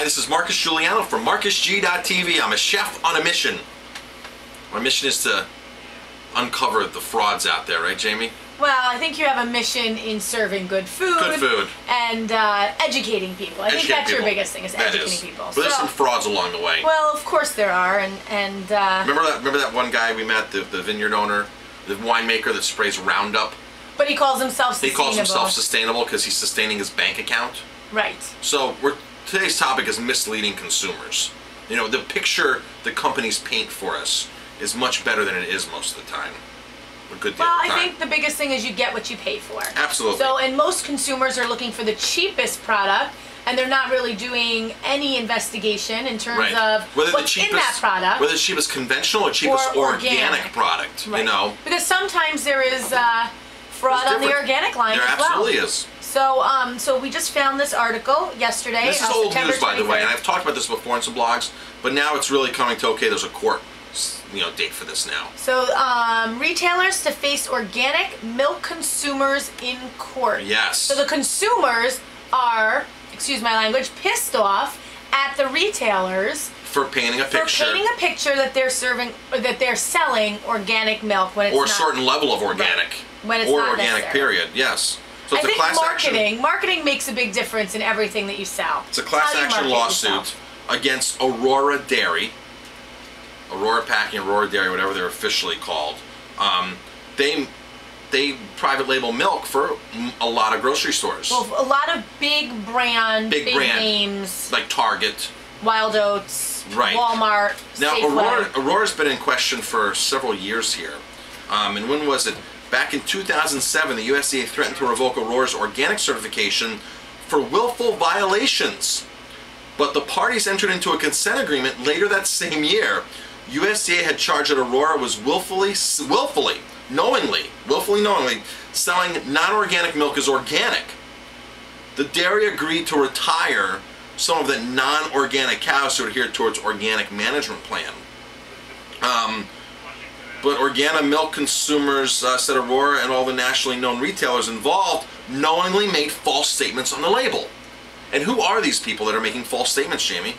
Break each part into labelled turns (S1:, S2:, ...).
S1: this is Marcus Guiliano from MarcusG.tv. I'm a chef on a mission. My mission is to uncover the frauds out there, right, Jamie?
S2: Well, I think you have a mission in serving good food.
S1: Good food.
S2: And educating people. I think that's your biggest thing, is educating people.
S1: But there's some frauds along the way.
S2: Well, of course there are, and
S1: remember that one guy we met, the vineyard owner, the winemaker that sprays Roundup?
S2: But he calls himself sustainable.
S1: He calls himself sustainable because he's sustaining his bank account.
S2: Right.
S1: So today's topic is misleading consumers. You know, the picture the companies paint for us is much better than it is most of the time. A good deal
S2: well,
S1: of the time.
S2: I think the biggest thing is you get what you pay for.
S1: Absolutely.
S2: So, and most consumers are looking for the cheapest product, and they're not really doing any investigation in terms of what's in that product.
S1: Whether the cheapest conventional or cheapest organic product, you know.
S2: Because sometimes there is fraud on the organic line as well.
S1: There absolutely is.
S2: So, so we just found this artitle yesterday.
S1: This is old news, by the way, and I've talked about this before in some blogs, but now it's really coming to, okay, there's a court date for this now. So
S2: retailers to face organic milk consumers in court.
S1: Yes.
S2: So the consumers are, excuse my language, pissed off at the retailers
S1: for painting a picture.
S2: For painting a picture that they're serving, or that they're selling organic milk when it's
S1: or
S2: not.
S1: a certain level of organic.
S2: Right. When it's
S1: or
S2: not
S1: organic,
S2: necessary.
S1: period. Yes. So it's
S2: I
S1: a
S2: think
S1: class action.
S2: Marketing makes a big difference in everything that you sell.
S1: It's a class action lawsuit against Aurora Dairy. Aurora Packing, Aurora Dairy, whatever they're officially called. They private label milk for a lot of grocery stores.
S2: Well, a lot of big names.
S1: Like Target.
S2: Wild Oats.
S1: Right.
S2: Walmart.
S1: Now,
S2: Safeway.
S1: Aurora's been in question for several years here. And when was it? Back in 2007, the USDA threatened to revoke Aurora's organic certification for willful violations. But the parties entered into a consent agreement later that same year. USDA had charged that Aurora was willfully knowingly selling non-organic milk as organic. The dairy agreed to retire some of the non-organic cows to adhere to its organic management plan. But organic milk consumers said Aurora and all the nationally known retailers involved knowingly made false statements on the label. And who are these people that are making false statements, Jamie?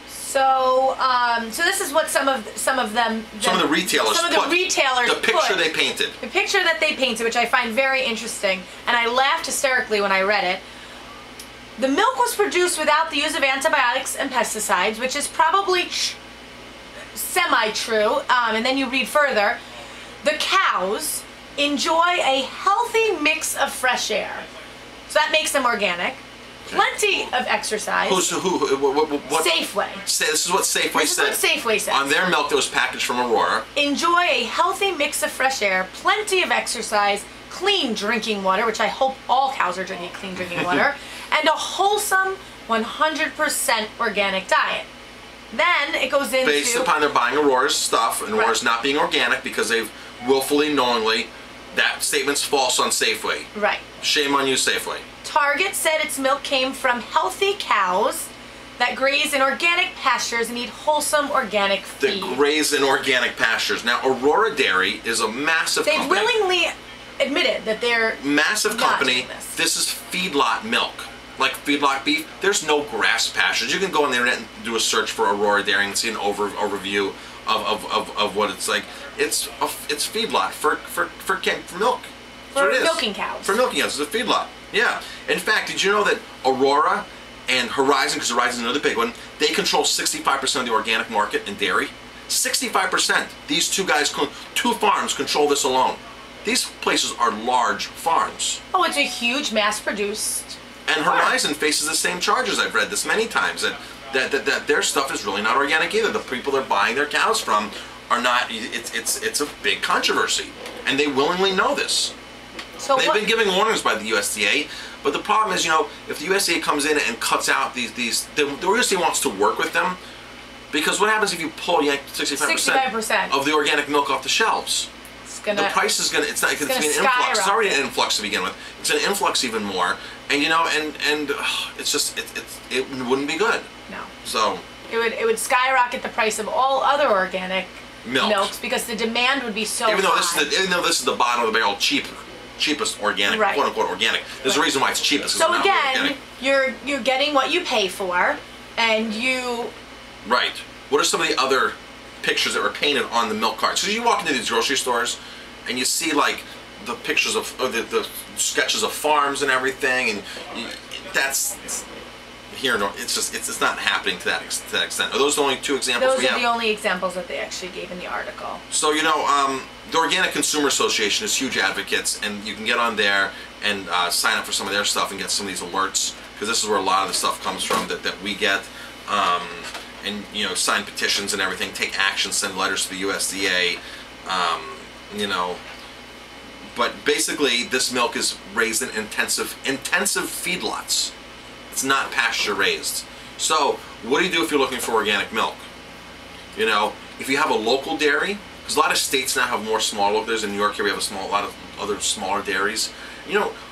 S2: So, so this is what some of the retailers
S1: the picture they painted.
S2: The picture that they painted, which I find very interesting, and I laughed hysterically when I read it. The milk was produced without the use of antibiotics and pesticides, which is probably semi-true. And then you read further. The cows enjoy a healthy mix of fresh air, so that makes them organic. Plenty of exercise.
S1: What?
S2: Safeway.
S1: This is what Safeway said.
S2: This is what Safeway said.
S1: On their milk that was packaged from Aurora.
S2: Enjoy a healthy mix of fresh air, plenty of exercise, clean drinking water, which I hope all cows are drinking clean drinking water, and a wholesome 100% organic diet. Then it goes into...
S1: Based upon their buying Aurora's stuff, and Aurora's not being organic because they've willfully, knowingly, that statement's false on Safeway.
S2: Right.
S1: Shame on you, Safeway.
S2: Target said its milk came from healthy cows that graze in organic pastures and eat wholesome organic feed.
S1: That graze in organic pastures. Now, Aurora Dairy is a massive company.
S2: They've willingly admitted that they're
S1: massive company. This is feedlot milk. Like feedlot beef, there's no grass pastures. You can go on the internet and do a search for Aurora Dairy and see an overview of what it's like. It's feedlot for milk.
S2: For milking cows.
S1: For milking cows. It's a feedlot. Yeah. In fact, did you know that Aurora and Horizon, because Horizon is another big one, they control 65% of the organic market in dairy? 65%. These two guys, two farms control this alone. These places are large farms.
S2: Oh, it's a huge mass-produced
S1: And Horizon faces the same charges. I've read this many times, that their stuff is really not organic either. The people they're buying their cows from are not, it's a big controversy. And they willingly know this. So they've been giving warnings by the USDA, but the problem is, if the USDA comes in and cuts out the USDA wants to work with them, because what happens if you pull 65% of the organic milk off the shelves? The price is gonna. It's not. It's gonna be an influx. It's already an influx to begin with. It's an influx even more, and it's just it wouldn't be good.
S2: No.
S1: So
S2: it would skyrocket the price of all other organic milks because the demand would be so
S1: even though
S2: high.
S1: this is the bottom of the barrel cheap cheapest organic,
S2: Right.
S1: quote unquote organic. There's a reason why it's cheapest.
S2: So
S1: it's not
S2: again,
S1: organic.
S2: you're getting what you pay for, and you.
S1: Right. What are some of the other pictures that were painted on the milk cartons? So you walk into these grocery stores, and you see like the pictures of the sketches of farms and everything, and that's here. No, it's not happening to that extent. Are those the only two examples we have?
S2: Those are the only examples that they actually gave in the article.
S1: So the Organic Consumer Association is huge advocates, and you can get on there and sign up for some of their stuff and get some of these alerts, because this is where a lot of the stuff comes from that we get. And sign petitions and everything, take action, send letters to the USDA. But basically, this milk is raised in intensive feedlots. It's not pasture raised. So, what do you do if you're looking for organic milk? If you have a local dairy, because a lot of states now have more small local dairies. In New York here, we have a lot of other smaller dairies.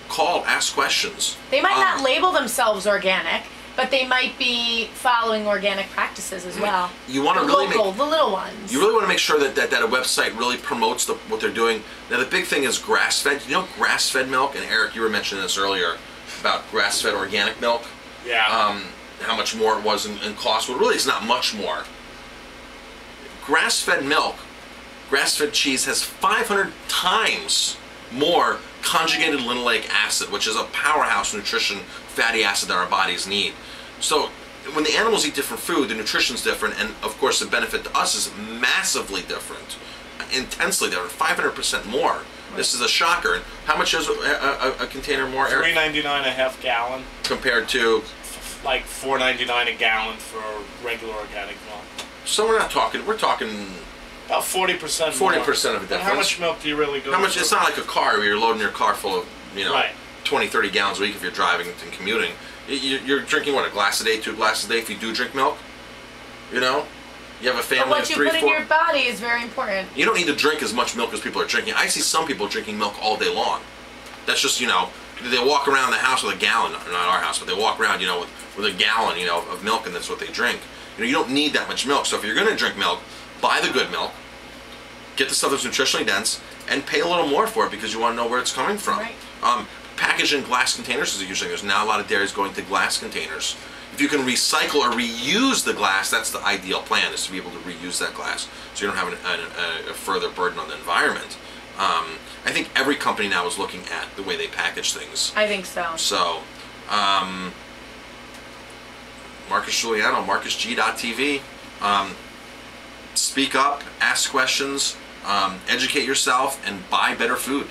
S1: Call, ask questions.
S2: They might not label themselves organic, but they might be following organic practices as well.
S1: You want to really
S2: the little ones.
S1: You really want to make sure that a website really promotes what they're doing. Now the big thing is grass-fed. Grass-fed milk, and Eric, you were mentioning this earlier about grass-fed organic milk.
S3: Yeah.
S1: How much more it was in cost. Well, really, it's not much more. Grass-fed milk, grass-fed cheese has 500 times more conjugated linoleic acid, which is a powerhouse nutrition fatty acid that our bodies need. So when the animals eat different food, the nutrition's different, and of course the benefit to us is massively different, intensely different, 500% more. Right. This is a shocker. And how much is a container more, Eric?
S3: $3.99 a half gallon.
S1: Compared to?
S3: Like $4.99 a gallon for regular organic milk.
S1: So we're talking
S3: about 40%.
S1: 40% of a difference.
S3: How much milk do you really go?
S1: How much? It's not like a car where you're loading your car full of
S3: right.
S1: 20, 30 gallons a week if you're driving and commuting. You're drinking what, a glass a day, 2 glasses a day if you do drink milk. You have a family
S2: but
S1: of 3, 4.
S2: What you put in your body is very important.
S1: You don't need to drink as much milk as people are drinking. I see some people drinking milk all day long. That's just they walk around the house with a gallon, not our house, but they walk around with a gallon of milk, and that's what they drink. You don't need that much milk. So if you're going to drink milk, buy the good milk, get the stuff that's nutritionally dense, and pay a little more for it because you want to know where it's coming from.
S2: Right.
S1: Packaged in glass containers is usually, there's now a lot of dairies going to glass containers. If you can recycle or reuse the glass, that's the ideal plan, is to be able to reuse that glass so you don't have a further burden on the environment. I think every company now is looking at the way they package things.
S2: I think so.
S1: So, Marcus Guiliano, MarcusG.tv. Speak up, ask questions, educate yourself, and buy better food.